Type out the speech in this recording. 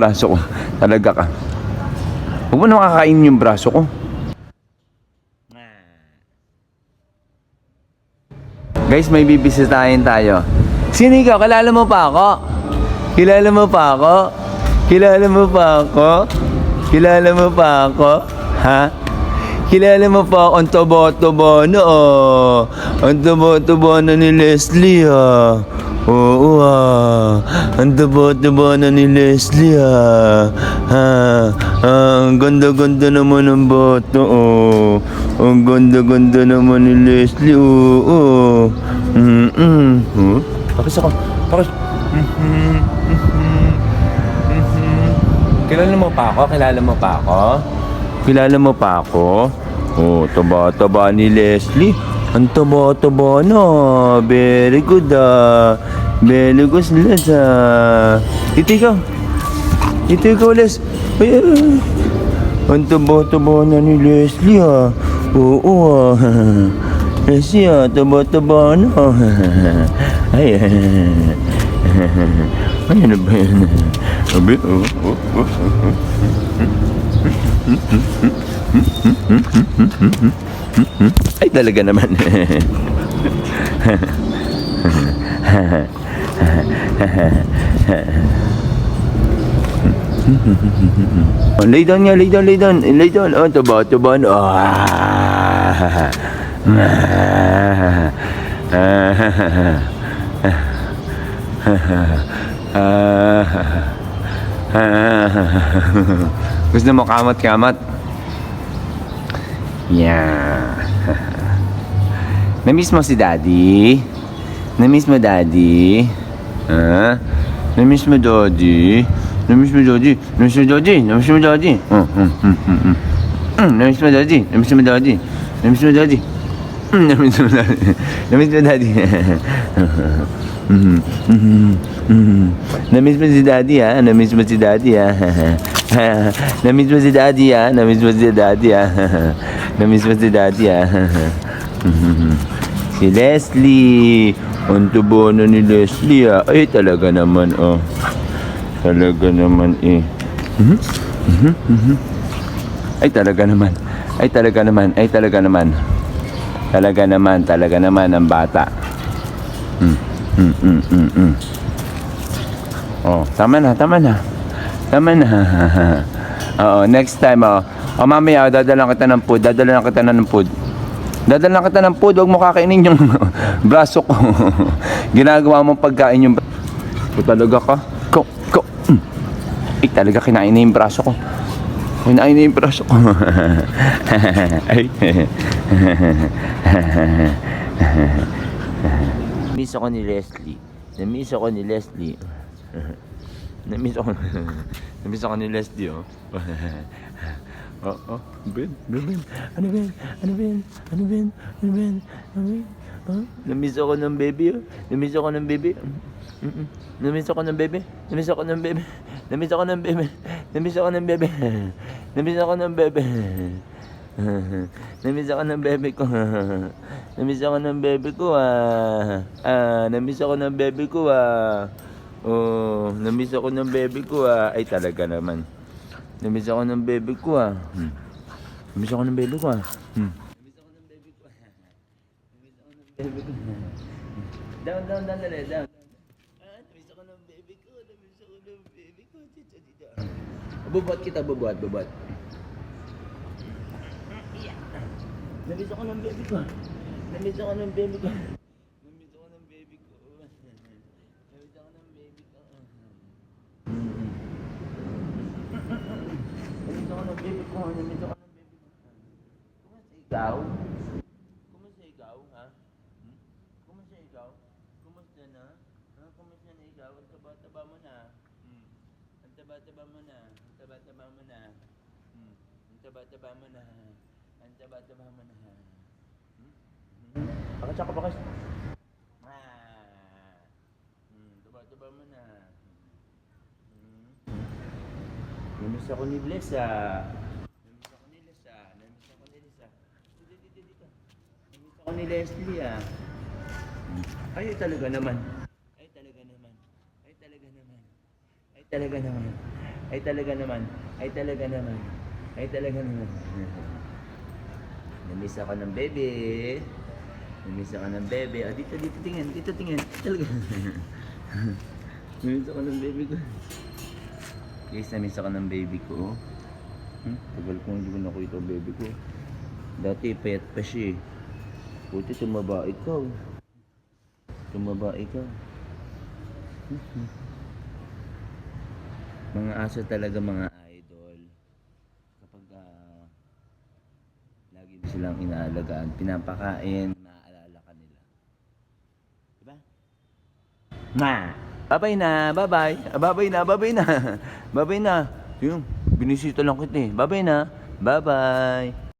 braso ko. Talaga ka. Huwag mo na makakainin yung braso ko. Guys, may bibisitahin tayo. Sino ikaw? Kilala mo pa ako? Kilala mo pa ako? Kilala mo pa ako? Kilala mo pa ako? Ha? Kilala mo pa ako? Ang tubo-tubo na Ang tubo-tubo na ni Leslie Oo Ang tubo-tubo na ni Leslie Ang ganda-ganda naman ng boto Ang ganda-ganda naman ni Leslie Bakit ako? Bakit? Kilala mo pa ako? Kilala mo pa ako? Kilala mo pa ako? Taba-taba ni Leslie. Ang taba-taba na. Very good Very good Ito ikaw. Ito ikaw, Les. Ang taba-taba na ni Leslie Oo Leslie taba-taba na. Ay ano ba yan? Sabi, Ay, talaga naman. Lay down nga, lay down, lay down. Lay down. Taba-taba na. Gusto mo kamat-kamat? Yeah. Namiss mo si Daddy? Namiss mo Daddy? Namiss mo Daddy? Namiss mo Daddy? Namiss mo Daddy? Namiss mo Daddy? Namiss mo Daddy? Namiss mo Daddy? Namiss mo Daddy? Namiss mo Daddy? Namiss mo Daddy? Namiss mo si Daddy Namiss mo si Daddy Namiss mo si Daddy Namiss mo si Daddy Namiss mo si Daddy Si Leslie. Ang tubo na ni Leslie Ay talaga naman Talaga naman Ay talaga naman. Ay talaga naman. Ay talaga naman. Talaga naman ang bata. Tama na. Oo, next time mamaya dadalan kita ng food. Dadalan kita ng food, huwag mo kakainin yung braso ko. Ginagawa mong pagkain yung talaga ka. Ay talaga kinain na yung braso ko. Kinain na yung braso ko. Ay. Namiss ako ni Leslie. Namiss ako ni Leslie. Ben. Ano Ben? Namiss ako ng baby. Namiss ako ng baby. Namiss ako ng baby. Namiss ako ng baby. Namiss ako ng baby. Namiss ako ng baby. Namiss ako ng baby. Namiss ako ng baby ko. Namiss ako ng baby ko namiss ako ng baby ko namiss ako ng baby ko Ay talaga naman. Namiss ako ng baby ko Namiss ako ng baby ko Namiss ako ng baby ko. Namiss ako ng baby ko. Down, dali, down. Namiss ako ng baby ko. Namiss ako ng baby ko. Bubuhat kita, bubuhat. Namiss ako ng baby ko. Namiss ako ng baby ko. Namiss ako ng baby ko. Namiss ako ng baby ko. Namiss ako ng baby ko. Namiss ako ng baby ko. Kumusta ikaw? Kumusta ikaw, ha? Kumusta ikaw? Kumusta na? Kumusta na ikaw? Ang taba-taba mo na. Ang taba-taba mo na. Ang taba-taba mo na. Ang taba-taba mo na. Ang taba-taba mo na. Pakasya ka. Taba-taba mo na. Namiss ako ni Bless Namiss ako ni Lisa. Namiss ako ni Leslie Ay talaga naman. Ay talaga naman. Ay talaga naman. Ay talaga naman. Ay talaga naman. Namiss ako ng baby. Namiss ako ng baby. Ah, dito tingin. Dito tingin. Talaga. Namiss ako ng baby ko. Guys, namiss ako ng baby ko. Tagal ko hindi ko nakita ang baby ko. Dati payat pa siya eh. Buti tumaba ikaw. Tumaba ikaw. Mga aso talaga mga idol. Kapag lagi mo silang inaalagaan, pinapakain, maaalala ka nila. Diba? Na! Bye-bye na! Bye-bye! Bye-bye na! Bye-bye na! Bye-bye na! Yung, binisita lang kita eh. Bye-bye na! Bye-bye!